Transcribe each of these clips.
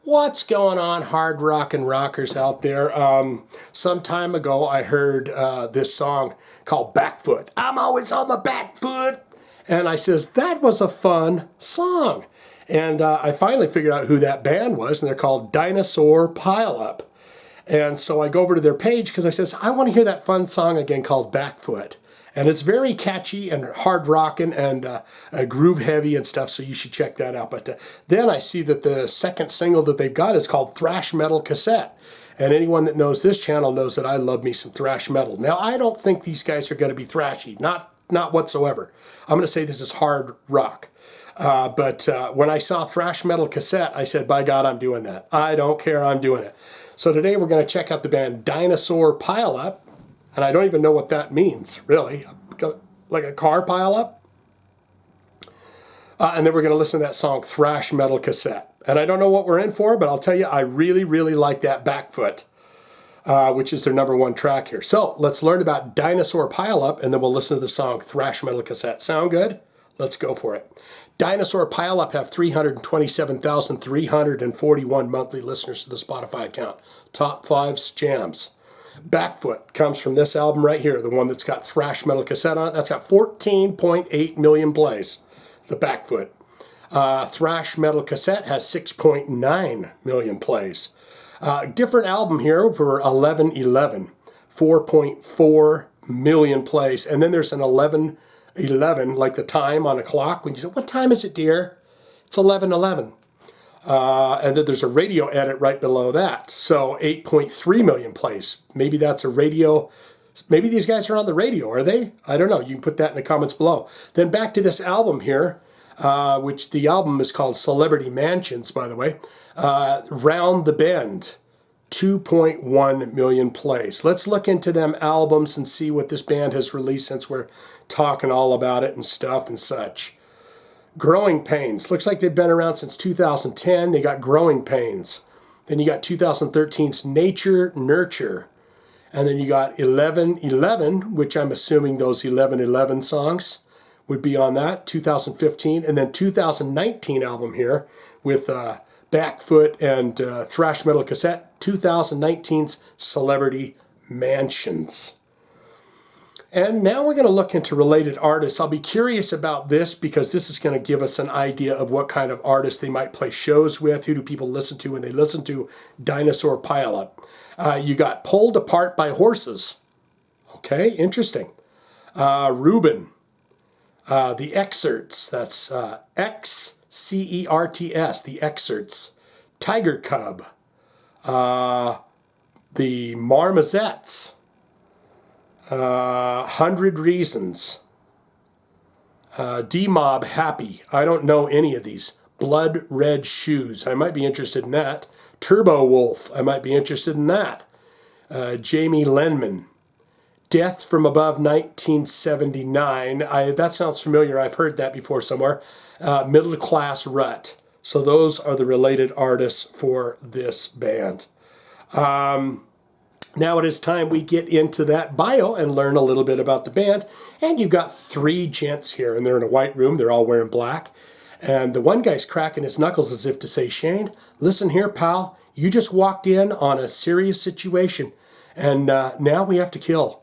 What's going on, hard rock and rockers out there? Some time ago, I heard this song called Back Foot. I'm always on the back foot. And I says, that was a fun song. And I finally figured out who that band was, and they're called Dinosaur Pile-Up. And so I go over to their page because I says, I want to hear that fun song again called Back Foot. And it's very catchy and hard rocking and groove heavy and stuff, so you should check that out. But then I see that the second single that they've got is called Thrash Metal Cassette. And anyone that knows this channel knows that I love me some thrash metal. Now, I don't think these guys are going to be thrashy, not whatsoever. I'm going to say this is hard rock. But when I saw Thrash Metal Cassette, I said, by God, I'm doing that. I don't care, I'm doing it. So today we're going to check out the band Dinosaur Pile-Up. And I don't even know what that means, really. Like a car pile-up? And then we're going to listen to that song, Thrash Metal Cassette. And I don't know what we're in for, but I'll tell you, I really, really like that Back Foot, which is their #1 track here. So let's learn about Dinosaur Pile-Up, and then we'll listen to the song Thrash Metal Cassette. Sound good? Let's go for it. Dinosaur Pile-Up have 327,341 monthly listeners to the Spotify account. Top 5 jams. Back Foot comes from this album right here, the one that's got Thrash Metal Cassette on it. That's got 14.8 million plays, the Back Foot. Thrash Metal Cassette has 6.9 million plays. Different album here for 1111, 4.4 million plays. And then there's an 1111, like the time on a clock. When you say, what time is it, dear? It's 1111. And then there's a radio edit right below that. So 8.3 million plays. Maybe that's a radio. Maybe these guys are on the radio, are they? I don't know. You can put that in the comments below. Then back to this album here, which the album is called Celebrity Mansions, by the way. Round the Bend, 2.1 million plays. Let's look into them albums and see what this band has released since we're talking all about it and stuff and such. Growing Pains. Looks like they've been around since 2010. They got Growing Pains. Then you got 2013's Nature Nurture. And then you got 1111, which I'm assuming those 1111 songs would be on that, 2015. And then 2019 album here with Back Foot and Thrash Metal Cassette, 2019's Celebrity Mansions. And now we're going to look into related artists. I'll be curious about this because this is going to give us an idea of what kind of artists they might play shows with. Who do people listen to when they listen to Dinosaur Pile-Up? You got Pulled Apart by Horses. Okay, interesting. Reuben. The Excerpts. That's Xcerts. The Excerpts. Tiger Cub. The Marmosettes. 100 Reasons. D-Mob Happy. I don't know any of these. Blood Red Shoes. I might be interested in that. Turbo Wolf. I might be interested in that. Jamie Lenman. Death from Above 1979. That sounds familiar. I've heard that before somewhere. Middle Class Rut. So those are the related artists for this band. Now it is time we get into that bio and learn a little bit about the band. And you've got 3 gents here, and they're in a white room. They're all wearing black. And the one guy's cracking his knuckles as if to say, Shane, listen here, pal. You just walked in on a serious situation, and now we have to kill.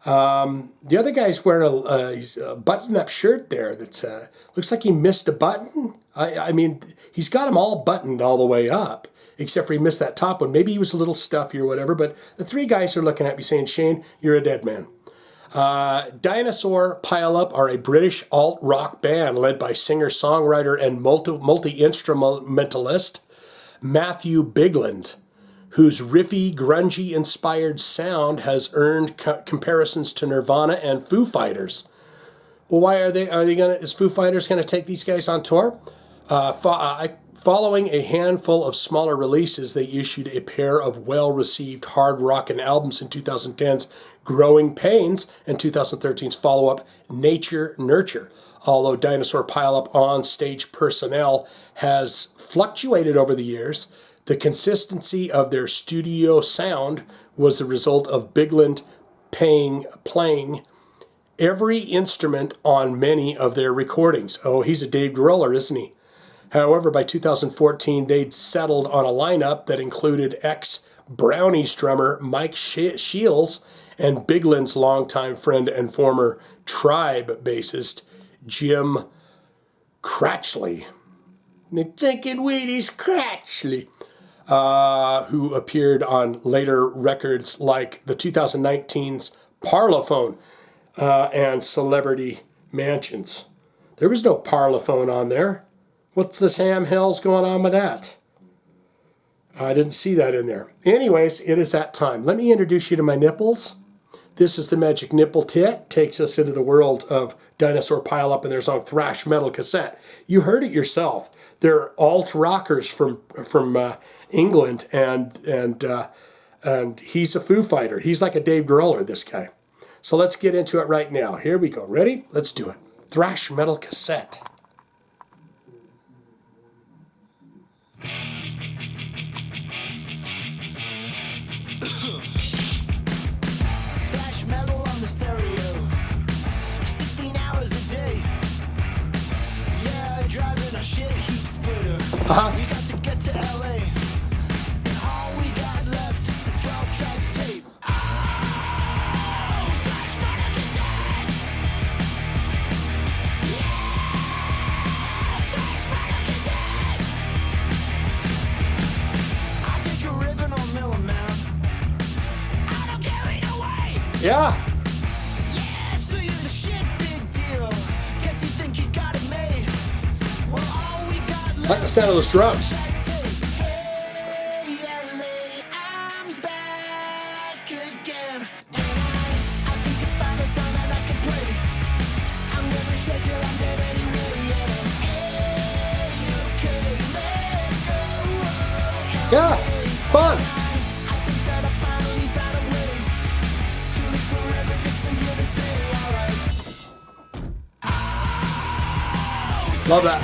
The other guy's wearing a button-up shirt there that looks like he missed a button. I mean, he's got them all buttoned all the way up, except for he missed that top one. Maybe he was a little stuffy or whatever, but the 3 guys are looking at me saying, Shane, you're a dead man. Dinosaur Pile-Up are a British alt-rock band led by singer-songwriter and multi-instrumentalist Matthew Bigland, whose riffy, grungy-inspired sound has earned comparisons to Nirvana and Foo Fighters. Well, why is Foo Fighters gonna take these guys on tour? Following a handful of smaller releases, they issued a pair of well-received hard rockin' albums in 2010's Growing Pains and 2013's follow-up Nature Nurture. Although Dinosaur Pile-Up on-stage personnel has fluctuated over the years, the consistency of their studio sound was the result of Bigland playing every instrument on many of their recordings. Oh, he's a Dave Grohler, isn't he? However, by 2014, they'd settled on a lineup that included ex-Brownies drummer Mike Sheils and Bigland's longtime friend and former Tribe bassist Jim Cratchley. Taking Wheaties Cratchley. Who appeared on later records like the 2019's Parlophone and Celebrity Mansions. There was no Parlophone on there. What's this ham hells going on with that? I didn't see that in there. Anyways, it is that time. Let me introduce you to my nipples. This is the Magic Nipple Tit. Takes us into the world of Dinosaur Pile-Up and their song Thrash Metal Cassette. You heard it yourself. They're alt rockers from England, and he's a Foo Fighter. He's like a Dave Grohl, this guy. So let's get into it right now. Here we go. Ready? Let's do it. Thrash Metal Cassette. Thrash metal on the stereo, 16 hours a day. Yeah, driving a shit heat splitter. We got to get to LA, and all we got left is the 12-track tape. Oh, Thrash Metal Cassette. Yeah, Thrash Metal Cassette. I take a ribbon or mill 'em, man. I don't care either way. Yeah. Yeah, so you're the shit, big deal. Guess you think you got it made. Well, all we got left. Like the sound of those drums. Hey, LA, I'm back again. And I think I found a song that I can play. I'm gonna shake till I'm dead anyway. Yeah. Hey, okay, let's go. Yeah. Fun. I think that I finally found a way to live forever, this and here to stay. Alright. Love that.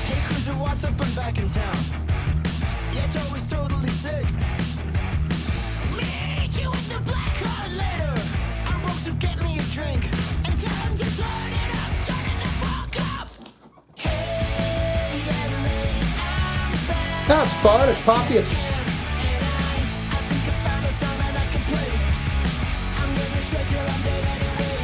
Hey cruiser, what's up? I'm back in town. Yeah, Toby's totally sick. Meet you at the black card later. I'm broke, so get me a drink and tell him to turn it the fuck up. Hey, LA, I'm back. That's fun. It's poppy. It's I think I found a song that I can play. I'm gonna shake till I'm dead anyway.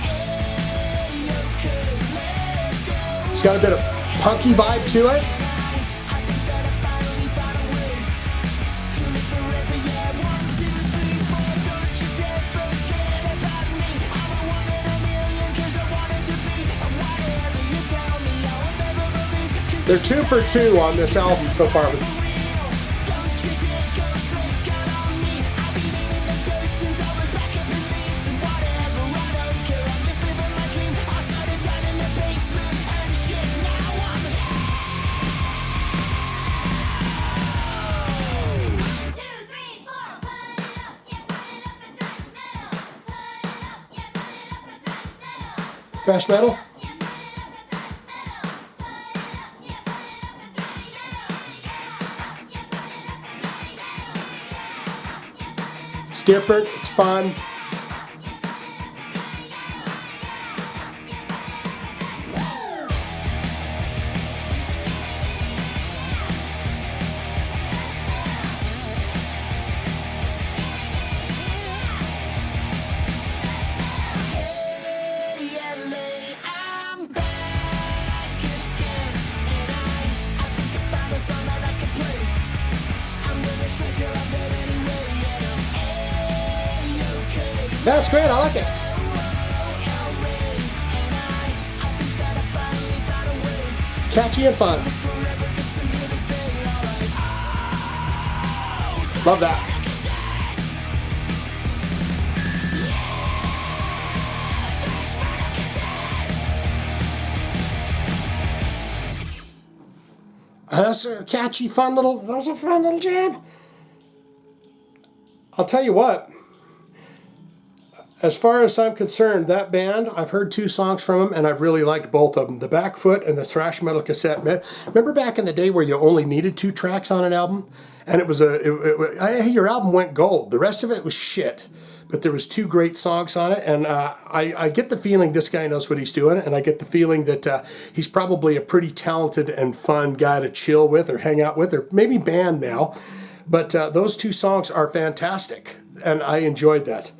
Hey, okay, let's go. it's got a bit of punky vibe to it. I think that I finally found a way to live forever. Yeah, 1, 2, 3, 4. Don't you dare forget about me. I'm a one in a million 'cause I wanted to be. And whatever you tell me, I will never believe. 'Cause They're 2 for 2 on this album so far. don't you dare go straight out on me. I've been in the dirt since I was back up in Leeds. And whatever, I don't care. I'm just living my dream. Outside and down in the basement and shit. Now I'm here. 1, 2, 3, 4, put it up, yeah, put it up for thrash metal. Put it up, yeah, put it up for thrash metal. Thrash metal. Yeah, put it up for thrash metal. Put it up, yeah, put it up for thrash metal. It's different. It's fun. Hey, LA, I'm back again. And I think I found a song that I can play. I'm gonna shake till I'm dead anyway. Yeah. Hey, okay. That's great. I like it. Catchy and fun. Love that. That's a catchy, fun little. That was a fun little jam. I'll tell you what. As far as I'm concerned, that band, I've heard 2 songs from them, and I've really liked both of them. The Backfoot and the Thrash Metal Cassette. Remember back in the day where you only needed 2 tracks on an album? And it was hey, your album went gold. The rest of it was shit. But there was 2 great songs on it, and I get the feeling this guy knows what he's doing, and I get the feeling that he's probably a pretty talented and fun guy to chill with or hang out with, or maybe band now. But those 2 songs are fantastic, and I enjoyed that.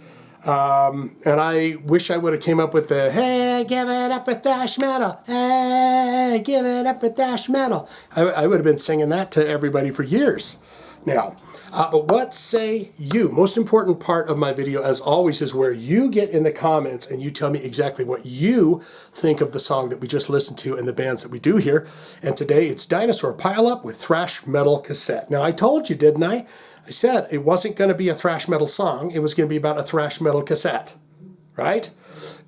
And I wish I would have came up with the, hey, give it up for thrash metal. Hey, give it up for thrash metal. I would have been singing that to everybody for years now. But what say you? Most important part of my video, as always, is where you get in the comments and you tell me exactly what you think of the song that we just listened to and the bands that we do here. And today it's Dinosaur Pile-Up with Thrash Metal Cassette. Now, I told you, didn't I? I said it wasn't going to be a thrash metal song. It was going to be about a thrash metal cassette, right?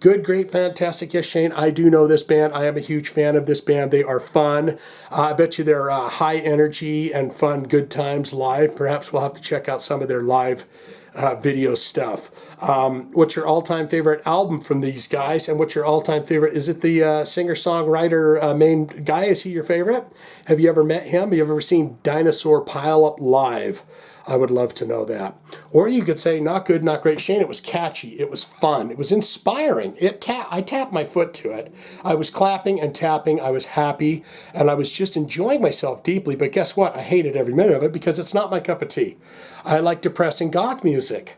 Good, great, fantastic. Yes, Shane, I do know this band. I am a huge fan of this band. They are fun. I bet you they're high energy and fun, good times live. Perhaps we'll have to check out some of their live video stuff. What's your all-time favorite album from these guys? And what's your all-time favorite? Is it the singer-songwriter main guy? Is he your favorite? Have you ever met him? Have you ever seen Dinosaur Pile-Up live? I would love to know that. Or you could say, not good, not great, Shane. It was catchy. It was fun. It was inspiring. I tapped my foot to it. I was clapping and tapping. I was happy. And I was just enjoying myself deeply. But guess what? I hated every minute of it because it's not my cup of tea. I like depressing goth music.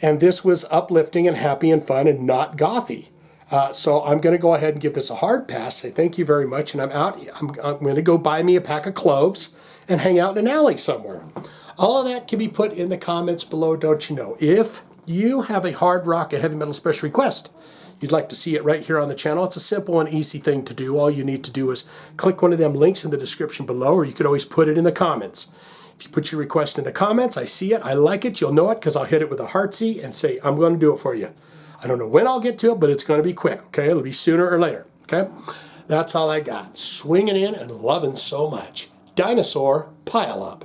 And this was uplifting and happy and fun and not gothy. So I'm going to go ahead and give this a hard pass. Say thank you very much. And I'm out. I'm going to go buy me a pack of cloves and hang out in an alley somewhere. All of that can be put in the comments below, don't you know? If you have a hard rock, a heavy metal special request, you'd like to see it right here on the channel, it's a simple and easy thing to do. All you need to do is click one of them links in the description below, or you could always put it in the comments. If you put your request in the comments, I see it, I like it, you'll know it because I'll hit it with a heartsy and say, I'm going to do it for you. I don't know when I'll get to it, but it's going to be quick, okay? It'll be sooner or later, okay? That's all I got. Swinging in and loving so much. Dinosaur Pile-Up.